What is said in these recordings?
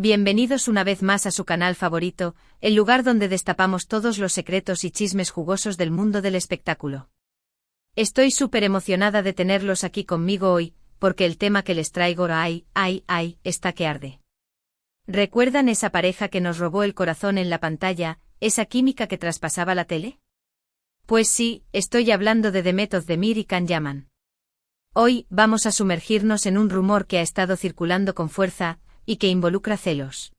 Bienvenidos una vez más a su canal favorito, el lugar donde destapamos todos los secretos y chismes jugosos del mundo del espectáculo. Estoy súper emocionada de tenerlos aquí conmigo hoy, porque el tema que les traigo, está que arde. ¿Recuerdan esa pareja que nos robó el corazón en la pantalla, esa química que traspasaba la tele? Pues sí, estoy hablando de Demet Özdemir y Can Yaman. Hoy vamos a sumergirnos en un rumor que ha estado circulando con fuerza, y que involucra celos.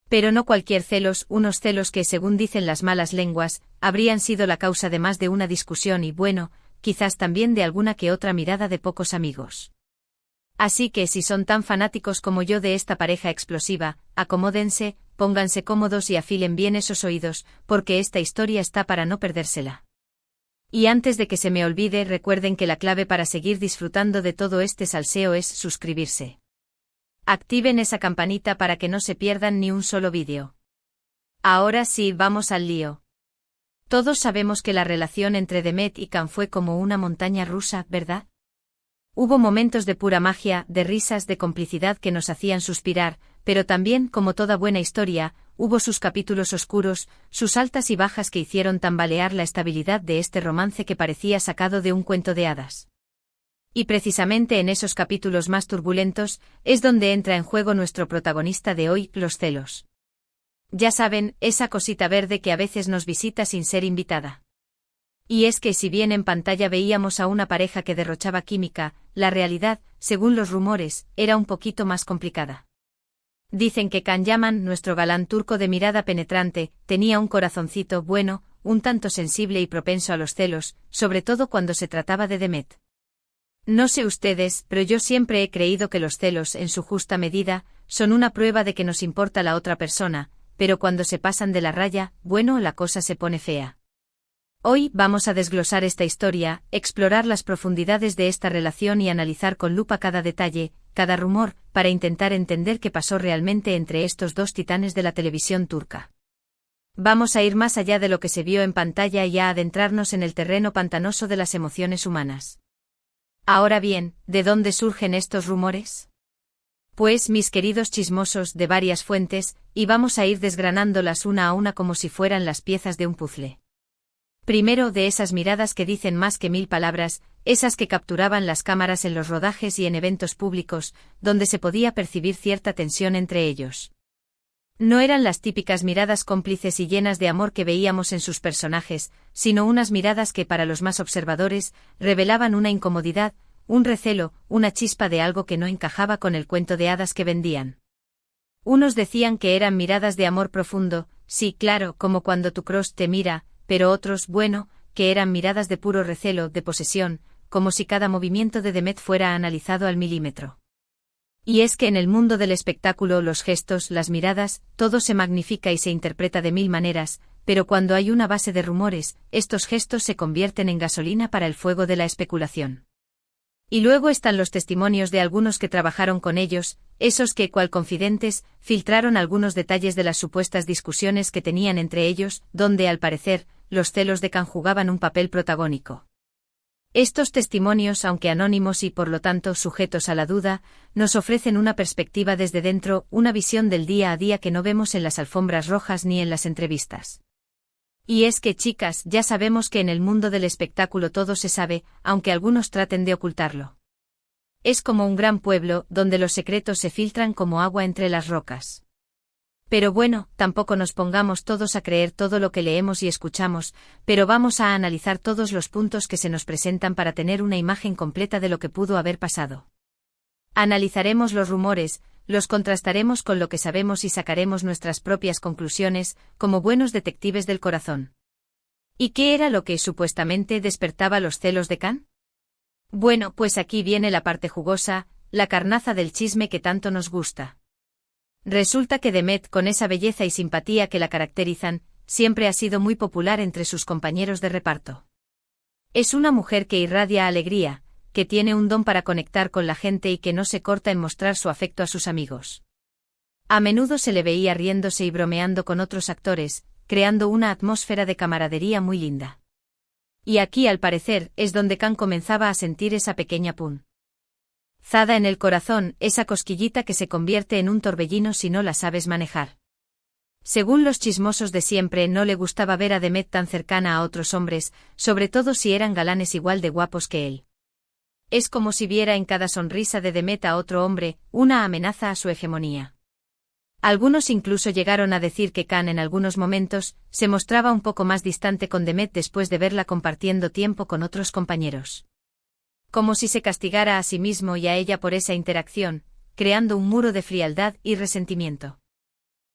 Pero no cualquier celos, unos celos que, según dicen las malas lenguas, habrían sido la causa de más de una discusión y, bueno, quizás también de alguna que otra mirada de pocos amigos. Así que si son tan fanáticos como yo de esta pareja explosiva, acomódense, pónganse cómodos y afilen bien esos oídos, porque esta historia está para no perdérsela. Y antes de que se me olvide, recuerden que la clave para seguir disfrutando de todo este salseo es suscribirse. Activen esa campanita para que no se pierdan ni un solo vídeo. Ahora sí, vamos al lío. Todos sabemos que la relación entre Demet y Can fue como una montaña rusa, ¿verdad? Hubo momentos de pura magia, de risas, de complicidad que nos hacían suspirar, pero también, como toda buena historia, hubo sus capítulos oscuros, sus altas y bajas que hicieron tambalear la estabilidad de este romance que parecía sacado de un cuento de hadas. Y precisamente en esos capítulos más turbulentos, es donde entra en juego nuestro protagonista de hoy, los celos. Ya saben, esa cosita verde que a veces nos visita sin ser invitada. Y es que si bien en pantalla veíamos a una pareja que derrochaba química, la realidad, según los rumores, era un poquito más complicada. Dicen que Can Yaman, nuestro galán turco de mirada penetrante, tenía un corazoncito bueno, un tanto sensible y propenso a los celos, sobre todo cuando se trataba de Demet. No sé ustedes, pero yo siempre he creído que los celos, en su justa medida, son una prueba de que nos importa la otra persona, pero cuando se pasan de la raya, bueno, la cosa se pone fea. Hoy vamos a desglosar esta historia, explorar las profundidades de esta relación y analizar con lupa cada detalle, cada rumor, para intentar entender qué pasó realmente entre estos dos titanes de la televisión turca. Vamos a ir más allá de lo que se vio en pantalla y a adentrarnos en el terreno pantanoso de las emociones humanas. Ahora bien, ¿de dónde surgen estos rumores? Pues, mis queridos chismosos, de varias fuentes, y vamos a ir desgranándolas una a una como si fueran las piezas de un puzzle. Primero, de esas miradas que dicen más que 1000 palabras, esas que capturaban las cámaras en los rodajes y en eventos públicos, donde se podía percibir cierta tensión entre ellos. No eran las típicas miradas cómplices y llenas de amor que veíamos en sus personajes, sino unas miradas que para los más observadores revelaban una incomodidad, un recelo, una chispa de algo que no encajaba con el cuento de hadas que vendían. Unos decían que eran miradas de amor profundo, sí, claro, como cuando tu crush te mira, pero otros, bueno, que eran miradas de puro recelo, de posesión, como si cada movimiento de Demet fuera analizado al milímetro. Y es que en el mundo del espectáculo los gestos, las miradas, todo se magnifica y se interpreta de 1000 maneras, pero cuando hay una base de rumores, estos gestos se convierten en gasolina para el fuego de la especulación. Y luego están los testimonios de algunos que trabajaron con ellos, esos que, cual confidentes, filtraron algunos detalles de las supuestas discusiones que tenían entre ellos, donde, al parecer, los celos de Can jugaban un papel protagónico. Estos testimonios, aunque anónimos y por lo tanto sujetos a la duda, nos ofrecen una perspectiva desde dentro, una visión del día a día que no vemos en las alfombras rojas ni en las entrevistas. Y es que, chicas, ya sabemos que en el mundo del espectáculo todo se sabe, aunque algunos traten de ocultarlo. Es como un gran pueblo, donde los secretos se filtran como agua entre las rocas. Pero bueno, tampoco nos pongamos todos a creer todo lo que leemos y escuchamos, pero vamos a analizar todos los puntos que se nos presentan para tener una imagen completa de lo que pudo haber pasado. Analizaremos los rumores, los contrastaremos con lo que sabemos y sacaremos nuestras propias conclusiones, como buenos detectives del corazón. ¿Y qué era lo que supuestamente despertaba los celos de Can? Bueno, pues aquí viene la parte jugosa, la carnaza del chisme que tanto nos gusta. Resulta que Demet, con esa belleza y simpatía que la caracterizan, siempre ha sido muy popular entre sus compañeros de reparto. Es una mujer que irradia alegría, que tiene un don para conectar con la gente y que no se corta en mostrar su afecto a sus amigos. A menudo se le veía riéndose y bromeando con otros actores, creando una atmósfera de camaradería muy linda. Y aquí, al parecer, es donde Can comenzaba a sentir esa pequeña pun. Zada en el corazón, esa cosquillita que se convierte en un torbellino si no la sabes manejar. Según los chismosos de siempre, no le gustaba ver a Demet tan cercana a otros hombres, sobre todo si eran galanes igual de guapos que él. Es como si viera en cada sonrisa de Demet a otro hombre, una amenaza a su hegemonía. Algunos incluso llegaron a decir que Khan en algunos momentos se mostraba un poco más distante con Demet después de verla compartiendo tiempo con otros compañeros. Como si se castigara a sí mismo y a ella por esa interacción, creando un muro de frialdad y resentimiento.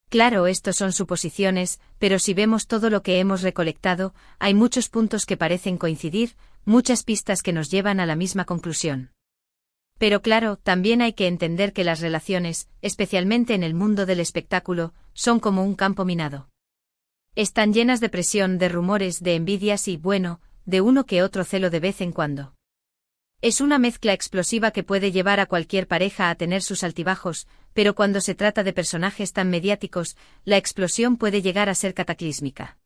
Claro, estos son suposiciones, pero si vemos todo lo que hemos recolectado, hay muchos puntos que parecen coincidir, muchas pistas que nos llevan a la misma conclusión. Pero claro, también hay que entender que las relaciones, especialmente en el mundo del espectáculo, son como un campo minado. Están llenas de presión, de rumores, de envidias y, bueno, de uno que otro celo de vez en cuando. Es una mezcla explosiva que puede llevar a cualquier pareja a tener sus altibajos, pero cuando se trata de personajes tan mediáticos, la explosión puede llegar a ser cataclísmica.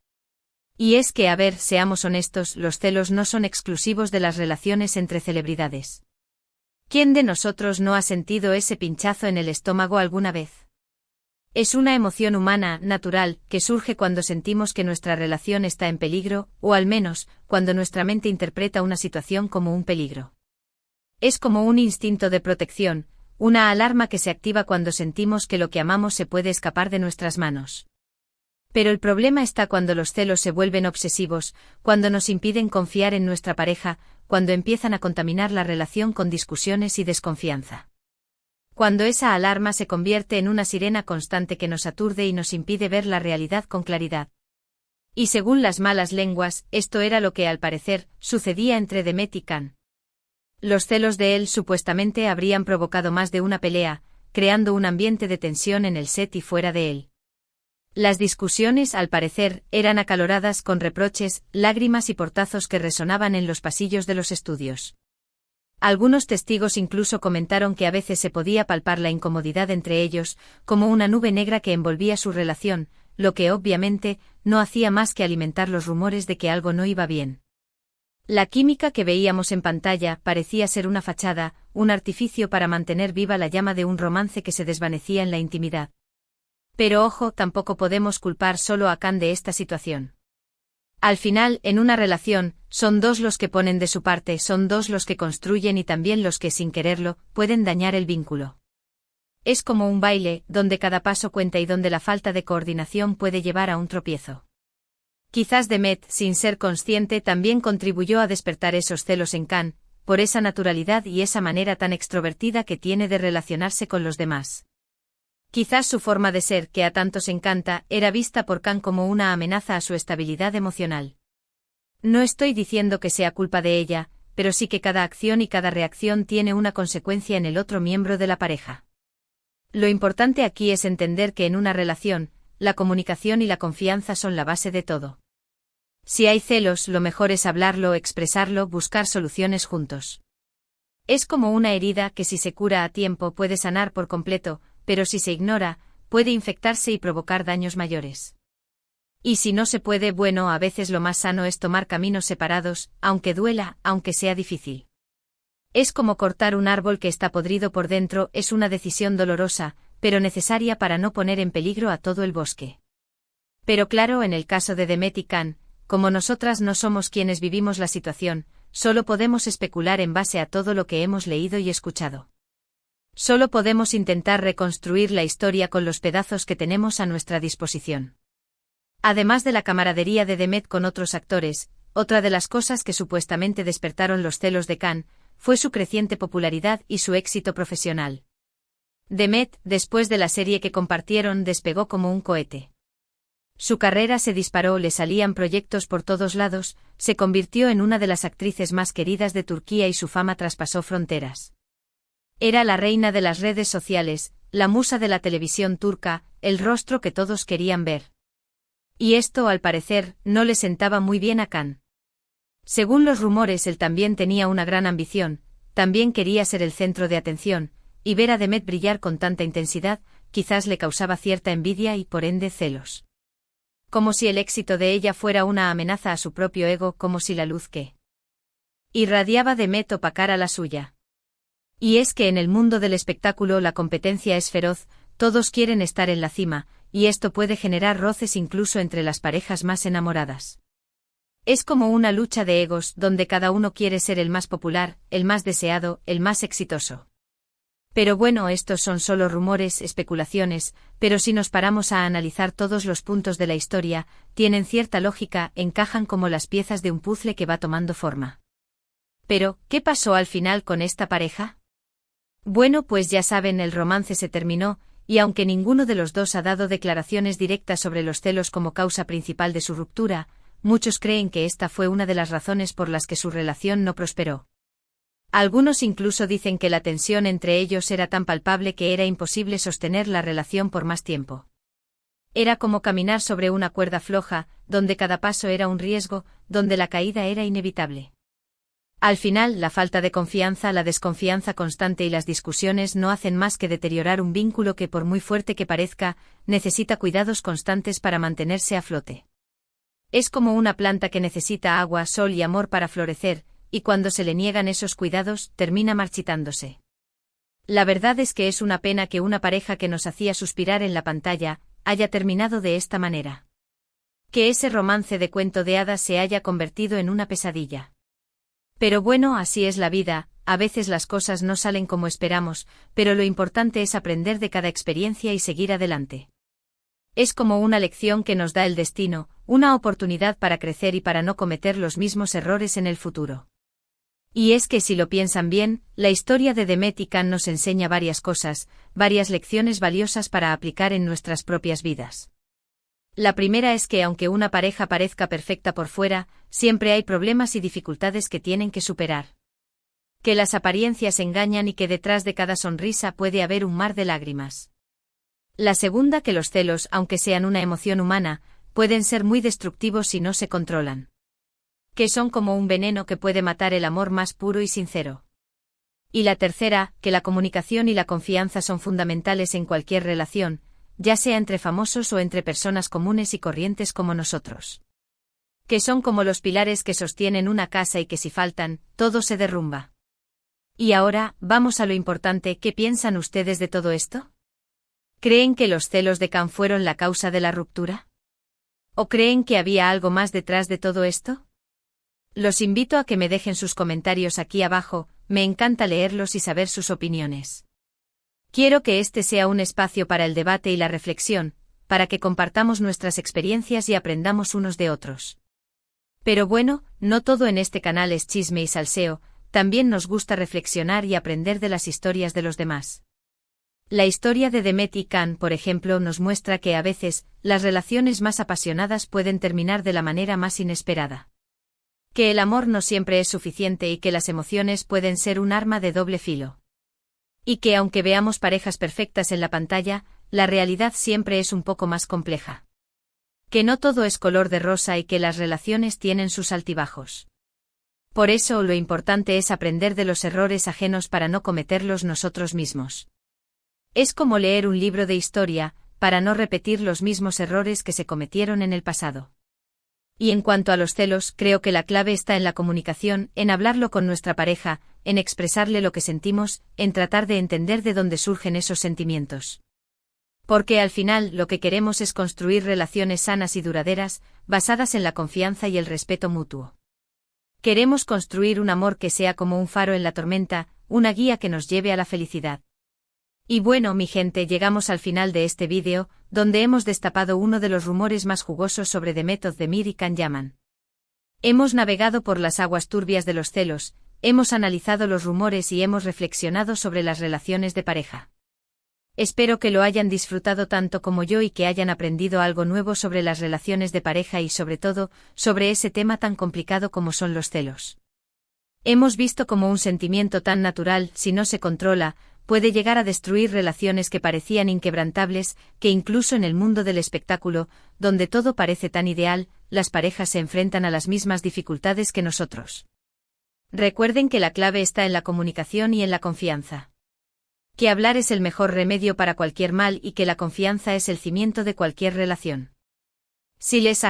Y es que, a ver, seamos honestos, los celos no son exclusivos de las relaciones entre celebridades. ¿Quién de nosotros no ha sentido ese pinchazo en el estómago alguna vez? Es una emoción humana, natural, que surge cuando sentimos que nuestra relación está en peligro, o al menos, cuando nuestra mente interpreta una situación como un peligro. Es como un instinto de protección, una alarma que se activa cuando sentimos que lo que amamos se puede escapar de nuestras manos. Pero el problema está cuando los celos se vuelven obsesivos, cuando nos impiden confiar en nuestra pareja, cuando empiezan a contaminar la relación con discusiones y desconfianza. Cuando esa alarma se convierte en una sirena constante que nos aturde y nos impide ver la realidad con claridad. Y según las malas lenguas, esto era lo que al parecer sucedía entre Demet y Khan. Los celos de él supuestamente habrían provocado más de una pelea, creando un ambiente de tensión en el set y fuera de él. Las discusiones, al parecer, eran acaloradas con reproches, lágrimas y portazos que resonaban en los pasillos de los estudios. Algunos testigos incluso comentaron que a veces se podía palpar la incomodidad entre ellos, como una nube negra que envolvía su relación, lo que obviamente no hacía más que alimentar los rumores de que algo no iba bien. La química que veíamos en pantalla parecía ser una fachada, un artificio para mantener viva la llama de un romance que se desvanecía en la intimidad. Pero ojo, tampoco podemos culpar solo a Khan de esta situación. Al final, en una relación, son dos los que ponen de su parte, son dos los que construyen y también los que, sin quererlo, pueden dañar el vínculo. Es como un baile, donde cada paso cuenta y donde la falta de coordinación puede llevar a un tropiezo. Quizás Demet, sin ser consciente, también contribuyó a despertar esos celos en Khan, por esa naturalidad y esa manera tan extrovertida que tiene de relacionarse con los demás. Quizás su forma de ser, que a tantos encanta, era vista por Khan como una amenaza a su estabilidad emocional. No estoy diciendo que sea culpa de ella, pero sí que cada acción y cada reacción tiene una consecuencia en el otro miembro de la pareja. Lo importante aquí es entender que en una relación, la comunicación y la confianza son la base de todo. Si hay celos, lo mejor es hablarlo, expresarlo, buscar soluciones juntos. Es como una herida que si se cura a tiempo puede sanar por completo, pero si se ignora, puede infectarse y provocar daños mayores. Y si no se puede, bueno, a veces lo más sano es tomar caminos separados, aunque duela, aunque sea difícil. Es como cortar un árbol que está podrido por dentro, es una decisión dolorosa, pero necesaria para no poner en peligro a todo el bosque. Pero claro, en el caso de Demet y Khan, como nosotras no somos quienes vivimos la situación, solo podemos especular en base a todo lo que hemos leído y escuchado. Solo podemos intentar reconstruir la historia con los pedazos que tenemos a nuestra disposición. Además de la camaradería de Demet con otros actores, otra de las cosas que supuestamente despertaron los celos de Khan fue su creciente popularidad y su éxito profesional. Demet, después de la serie que compartieron, despegó como un cohete. Su carrera se disparó, le salían proyectos por todos lados, se convirtió en una de las actrices más queridas de Turquía y su fama traspasó fronteras. Era la reina de las redes sociales, la musa de la televisión turca, el rostro que todos querían ver. Y esto, al parecer, no le sentaba muy bien a Khan. Según los rumores, él también tenía una gran ambición, también quería ser el centro de atención, y ver a Demet brillar con tanta intensidad, quizás le causaba cierta envidia y por ende celos. Como si el éxito de ella fuera una amenaza a su propio ego, como si la luz que irradiaba Demet opacara la suya. Y es que en el mundo del espectáculo la competencia es feroz, todos quieren estar en la cima, y esto puede generar roces incluso entre las parejas más enamoradas. Es como una lucha de egos donde cada uno quiere ser el más popular, el más deseado, el más exitoso. Pero bueno, estos son solo rumores, especulaciones, pero si nos paramos a analizar todos los puntos de la historia, tienen cierta lógica, encajan como las piezas de un puzzle que va tomando forma. Pero, ¿qué pasó al final con esta pareja? Bueno, pues ya saben, el romance se terminó, y aunque ninguno de los dos ha dado declaraciones directas sobre los celos como causa principal de su ruptura, muchos creen que esta fue una de las razones por las que su relación no prosperó. Algunos incluso dicen que la tensión entre ellos era tan palpable que era imposible sostener la relación por más tiempo. Era como caminar sobre una cuerda floja, donde cada paso era un riesgo, donde la caída era inevitable. Al final, la falta de confianza, la desconfianza constante y las discusiones no hacen más que deteriorar un vínculo que, por muy fuerte que parezca, necesita cuidados constantes para mantenerse a flote. Es como una planta que necesita agua, sol y amor para florecer, y cuando se le niegan esos cuidados, termina marchitándose. La verdad es que es una pena que una pareja que nos hacía suspirar en la pantalla, haya terminado de esta manera. Que ese romance de cuento de hadas se haya convertido en una pesadilla. Pero bueno, así es la vida, a veces las cosas no salen como esperamos, pero lo importante es aprender de cada experiencia y seguir adelante. Es como una lección que nos da el destino, una oportunidad para crecer y para no cometer los mismos errores en el futuro. Y es que si lo piensan bien, la historia de Demet y Can nos enseña varias cosas, varias lecciones valiosas para aplicar en nuestras propias vidas. La primera es que aunque una pareja parezca perfecta por fuera, siempre hay problemas y dificultades que tienen que superar. Que las apariencias engañan y que detrás de cada sonrisa puede haber un mar de lágrimas. La segunda, que los celos, aunque sean una emoción humana, pueden ser muy destructivos si no se controlan. Que son como un veneno que puede matar el amor más puro y sincero. Y la tercera, que la comunicación y la confianza son fundamentales en cualquier relación, ya sea entre famosos o entre personas comunes y corrientes como nosotros. Que son como los pilares que sostienen una casa y que si faltan, todo se derrumba. Y ahora, vamos a lo importante, ¿qué piensan ustedes de todo esto? ¿Creen que los celos de Can fueron la causa de la ruptura? ¿O creen que había algo más detrás de todo esto? Los invito a que me dejen sus comentarios aquí abajo, me encanta leerlos y saber sus opiniones. Quiero que este sea un espacio para el debate y la reflexión, para que compartamos nuestras experiencias y aprendamos unos de otros. Pero bueno, no todo en este canal es chisme y salseo, también nos gusta reflexionar y aprender de las historias de los demás. La historia de Demet y Can, por ejemplo, nos muestra que a veces, las relaciones más apasionadas pueden terminar de la manera más inesperada. Que el amor no siempre es suficiente y que las emociones pueden ser un arma de doble filo. Y que aunque veamos parejas perfectas en la pantalla, la realidad siempre es un poco más compleja. Que no todo es color de rosa y que las relaciones tienen sus altibajos. Por eso lo importante es aprender de los errores ajenos para no cometerlos nosotros mismos. Es como leer un libro de historia, para no repetir los mismos errores que se cometieron en el pasado. Y en cuanto a los celos, creo que la clave está en la comunicación, en hablarlo con nuestra pareja, en expresarle lo que sentimos, en tratar de entender de dónde surgen esos sentimientos. Porque al final lo que queremos es construir relaciones sanas y duraderas, basadas en la confianza y el respeto mutuo. Queremos construir un amor que sea como un faro en la tormenta, una guía que nos lleve a la felicidad. Y bueno, mi gente, llegamos al final de este vídeo, donde hemos destapado uno de los rumores más jugosos sobre Demet Özdemir y Can Yaman. Hemos navegado por las aguas turbias de los celos, hemos analizado los rumores y hemos reflexionado sobre las relaciones de pareja. Espero que lo hayan disfrutado tanto como yo y que hayan aprendido algo nuevo sobre las relaciones de pareja y sobre todo, sobre ese tema tan complicado como son los celos. Hemos visto cómo un sentimiento tan natural, si no se controla, puede llegar a destruir relaciones que parecían inquebrantables, que incluso en el mundo del espectáculo, donde todo parece tan ideal, las parejas se enfrentan a las mismas dificultades que nosotros. Recuerden que la clave está en la comunicación y en la confianza. Que hablar es el mejor remedio para cualquier mal y que la confianza es el cimiento de cualquier relación. Si les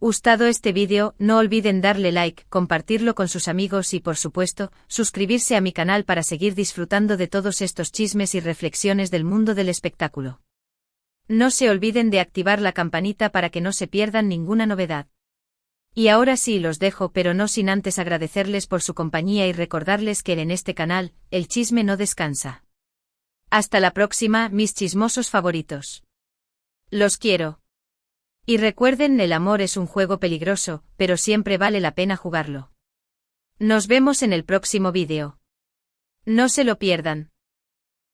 Gustado este vídeo, no olviden darle like, compartirlo con sus amigos y por supuesto, suscribirse a mi canal para seguir disfrutando de todos estos chismes y reflexiones del mundo del espectáculo. No se olviden de activar la campanita para que no se pierdan ninguna novedad. Y ahora sí los dejo, pero no sin antes agradecerles por su compañía y recordarles que en este canal, el chisme no descansa. Hasta la próxima, mis chismosos favoritos. Los quiero. Y recuerden, el amor es un juego peligroso, pero siempre vale la pena jugarlo. Nos vemos en el próximo vídeo. No se lo pierdan.